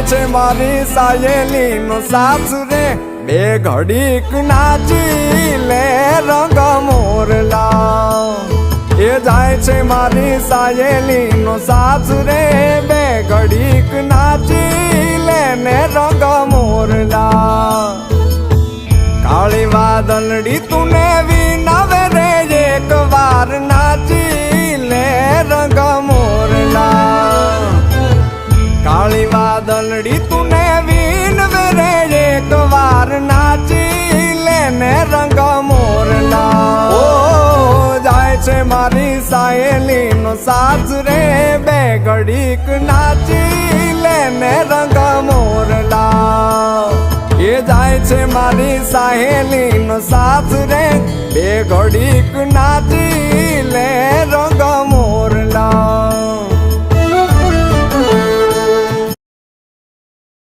છે મારી સાયેલીનો સાથ રે બે ઘડીક નાચી લે રંગ મોરલા એ જાય છે મારી સાયેલીનો સાથ રે બે ઘડીક નાચી લે ને રંગ મોરલા કાળી વાદળડી તુને વિનાવે રે એક વાર નાચી લે રંગ મોરલા કાળી વાદળડી તુને વિનાવે રે એક વાર નાચી લે ને રંગ મોરલા ઓ જાય છે મારી સાયેલીનો સાથ રે બે ઘડીક નાચી લે ને રંગ મોરલા એ જાય છે મારી સાહેલીનો સાથ રે બે ઘડીક નાચી લે રંગ મોરલા